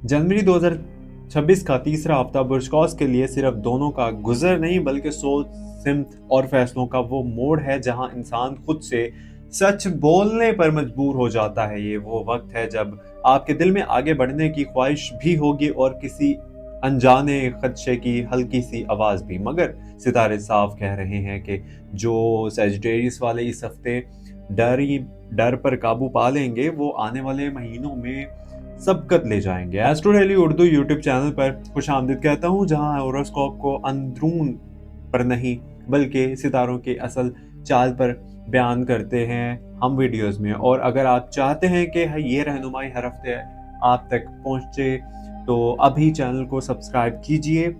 जनवरी 2026 का तीसरा हफ्ता बुर्ज कॉस के लिए सिर्फ दोनों का गुजर नहीं बल्कि सोच, सिमत और फैसलों का वो मोड़ है जहां इंसान खुद से सच बोलने पर मजबूर हो जाता है। ये वो वक्त है जब आपके दिल में आगे बढ़ने की ख्वाहिश भी होगी और किसी अनजाने खदशे की हल्की सी आवाज भी। मगर सितारे साफ कह रहे हैं कि जो सैजिटेरियस वाले इस हफ्ते डर पर काबू पा लेंगे वो आने वाले महीनों में सबकत ले जाएंगे। Astro daily Urdu YouTube channel पर खुशामदीद कहता हूँ, जहाँ होरोस्कोप को अंदरून पर नहीं बल्कि सितारों के असल चाल पर बयान करते हैं हम वीडियोस में। और अगर आप चाहते हैं कि ये रहनुमाई हर हफ्ते आप तक पहुंचे तो अभी चैनल को सब्सक्राइब कीजिए,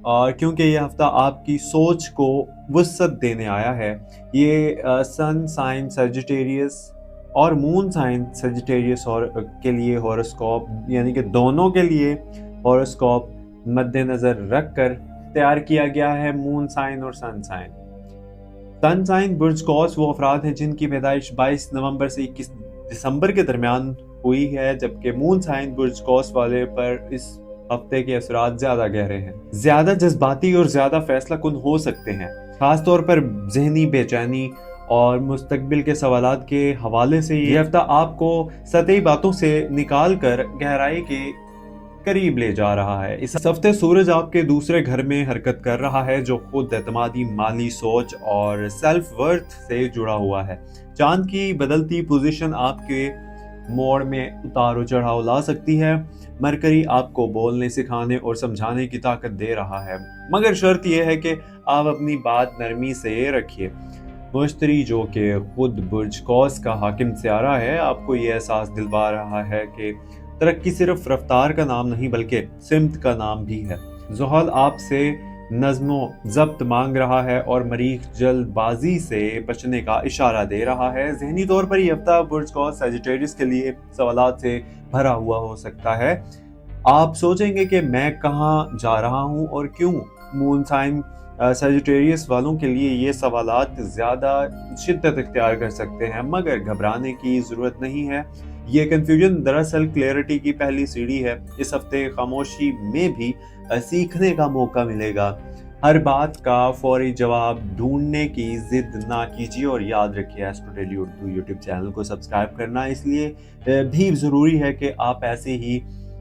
और क्योंकि ये हफ्ता आपकी सोच को वुसअत देने आया है। ये सन साइन सजिटेरियस और मून साइन सजिटेरियस और के लिए हॉरोस्कोप यानी कि दोनों के लिए हॉरोस्कोप मद्देनजर रखकर तैयार किया गया है। मून साइन और सन साइन बुर्ज कॉस वो अफराद हैं जिनकी पैदाइश 22 नवंबर से 21 दिसंबर के दरमियान हुई है, जबकि मून साइन बुर्ज कॉस वाले पर इस हफ्ते के असरात ज्यादा गहरे हैं, ज्यादा जज्बाती और ज्यादा फैसला कुन हो सकते हैं। खासतौर पर जहनी बेचैनी और मुस्तकबिल के सवालात के हवाले से ये हफ्ता आपको सतही बातों से निकाल कर गहराई के करीब ले जा रहा है। इस हफ्ते सूरज आपके दूसरे घर में हरकत कर रहा है, जो खुद एतमादी, माली सोच और सेल्फ वर्थ से जुड़ा हुआ है। चांद की बदलती पोजीशन आपके मोड़ में उतार चढ़ाव ला सकती है। मरकरी आपको बोलने, सिखाने और समझाने की ताकत दे रहा है, मगर शर्त यह है कि आप अपनी बात नरमी से रखिए। मुश्तरी जो कि खुद बुर्ज कॉस का हाकिम सियारा है, आपको ये एहसास दिलवा रहा है कि तरक्की सिर्फ रफ्तार का नाम नहीं बल्कि सिमत का नाम भी है। ज़ुहल आपसे नज़्मो ज़ब्त मांग रहा है और मरीख जल्दबाजी से बचने का इशारा दे रहा है। ज़हनी तौर पर यह हफ्ता बुर्ज कॉस सजिटेरियस के लिए सवालात से भरा हुआ हो सकता है। आप सोचेंगे कि मैं कहाँ जा रहा हूँ और क्यों। मून साइन सजिटेरियस वालों के लिए ये सवालात ज़्यादा शिद्दत इख्तियार कर सकते हैं, मगर घबराने की ज़रूरत नहीं है। ये कंफ्यूजन दरअसल क्लैरिटी की पहली सीढ़ी है। इस हफ्ते खामोशी में भी सीखने का मौका मिलेगा। हर बात का फौरी जवाब ढूंढने की जिद ना कीजिए, और याद रखिए astro daily Urdu YouTube channel को सब्सक्राइब करना इसलिए भी ज़रूरी है कि आप ऐसे ही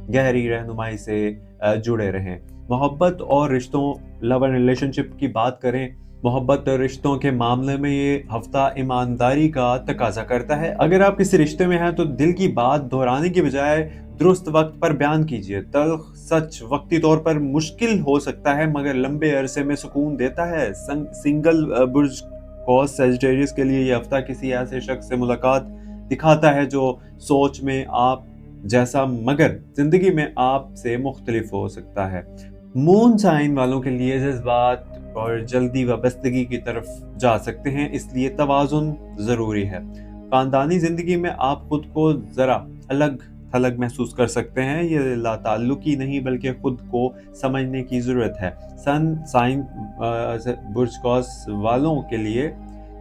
गहरी रहनुमाई से जुड़े रहें। मोहब्बत और रिश्तों, लव एंड रिलेशनशिप की बात करें, मोहब्बत और रिश्तों के मामले में ये हफ्ता ईमानदारी का तकाजा करता है। अगर आप किसी रिश्ते में हैं तो दिल की बात दोहराने की बजाय दुरुस्त वक्त पर बयान कीजिए। तल्ख सच वक्ती तौर पर मुश्किल हो सकता है, मगर लंबे अरसे में सुकून देता है। सिंगल बुर्ज कॉस सजिटेरियस के लिए ये हफ्ता किसी ऐसे शख्स से मुलाकात दिखाता है जो सोच में आप जैसा मगर जिंदगी में आपसे मुख्तलिफ हो सकता है। मून साइन वालों के लिए जज्बात और जल्दी वाबस्तगी की तरफ जा सकते हैं, इसलिए तवाज़ुन ज़रूरी है। ख़ानदानी ज़िंदगी में आप खुद को ज़रा अलग थलग महसूस कर सकते हैं। ये लाताल्लुकी नहीं बल्कि खुद को समझने की ज़रूरत है। सन साइन बुर्ज कॉस वालों के लिए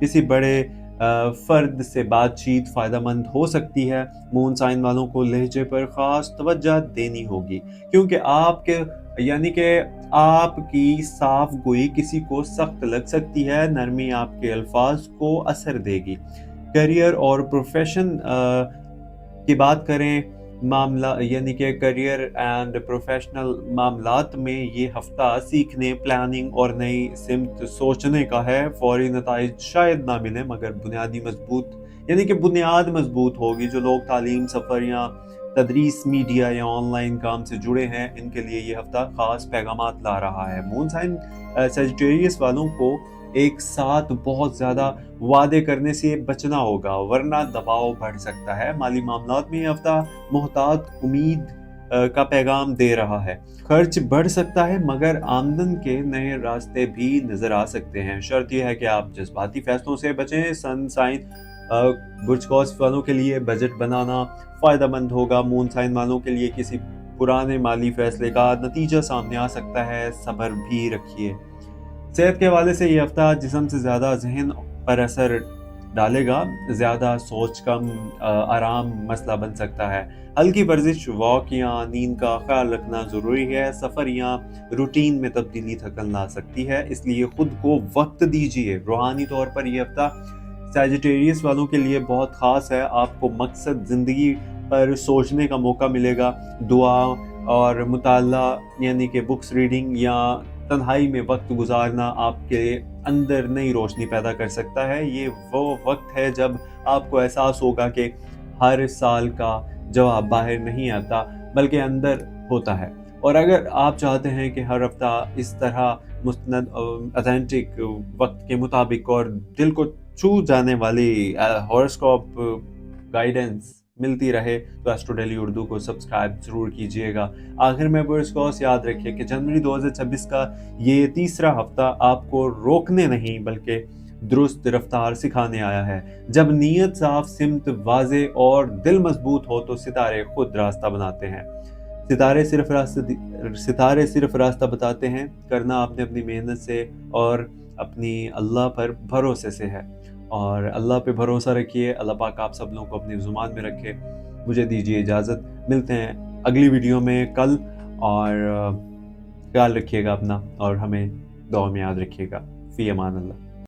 किसी बड़े फ़र्द से बातचीत फ़ायदेमंद हो सकती है। मून साइन वालों को लहजे पर ख़ास तवज्जो देनी होगी, क्योंकि आपकी साफ गोई किसी को सख्त लग सकती है। नरमी आपके अल्फाज को असर देगी। करियर और प्रोफेशन की बात करें, मामला यानी कि करियर एंड प्रोफेशनल मामलात में ये हफ्ता सीखने, प्लानिंग और नई सिमत सोचने का है। फौरी नताइज शायद ना मिले, मगर बुनियाद मजबूत होगी। जो लोग तालीम, सफ़र या तदरीस, मीडिया या ऑनलाइन काम से जुड़े हैं, इनके लिए ये हफ्ता खास पैगामात ला रहा है। मून साइन सजिटेरियस वालों को एक साथ बहुत ज़्यादा वादे करने से बचना होगा, वरना दबाव बढ़ सकता है। माली मामलात में ये हफ्ता मोहतात उम्मीद का पैगाम दे रहा है। खर्च बढ़ सकता है, मगर आमदन के नए रास्ते भी नजर आ सकते हैं। शर्त यह है कि आप जज्बाती फैसलों से बचें। सन साइन बुर्ज कॉस वालों के लिए बजट बनाना फायदेमंद होगा। मून साइन वालों के लिए किसी पुराने माली फैसले का नतीजा सामने आ सकता है, सब्र भी रखिए। सेहत के हवाले से ये हफ्ता जिस्म से ज़्यादा जहन पर असर डालेगा। ज़्यादा सोच कम आराम मसला बन सकता है। हल्की वर्जिश, वॉक या नींद का ख्याल रखना ज़रूरी है। सफ़र या रूटीन में तब्दीली थकन ला सकती है, इसलिए खुद को वक्त दीजिए। रूहानी तौर पर ये हफ्ता सैजिटेरियस वालों के लिए बहुत ख़ास है। आपको मकसद ज़िंदगी पर सोचने का मौका मिलेगा। दुआ और मुताला यानी कि बुक्स रीडिंग या तन्हाई में वक्त गुजारना आपके अंदर नई रोशनी पैदा कर सकता है। ये वो वक्त है जब आपको एहसास होगा कि हर साल का जवाब बाहर नहीं आता बल्कि अंदर होता है। और अगर आप चाहते हैं कि हर हफ्ता इस तरह मुस्तनद ऑथेंटिक वक्त के मुताबिक और दिल को छू जाने वाली हॉरोस्कोप गाइडेंस मिलती रहे तो एस्ट्रो डेली उर्दू को सब्सक्राइब जरूर कीजिएगा। आखिर में बर्सकॉस याद रखिए कि जनवरी 2026 का ये तीसरा हफ्ता आपको रोकने नहीं बल्कि दुरुस्त रफ्तार सिखाने आया है। जब नीयत साफ, सिमत वाज़े और दिल मजबूत हो तो सितारे खुद रास्ता बनाते हैं। सितारे सिर्फ रास्ता बताते हैं, करना आपने अपनी मेहनत से और अपनी अल्लाह पर भरोसे से है। और अल्लाह पे भरोसा रखिए। अल्लाह पाक आप सब लोगों को अपनी ज़ुबान में रखे। मुझे दीजिए इजाज़त। मिलते हैं अगली वीडियो में कल। और ख्याल रखिएगा अपना और हमें दुआ में याद रखिएगा। फ़ी अमान अल्लाह।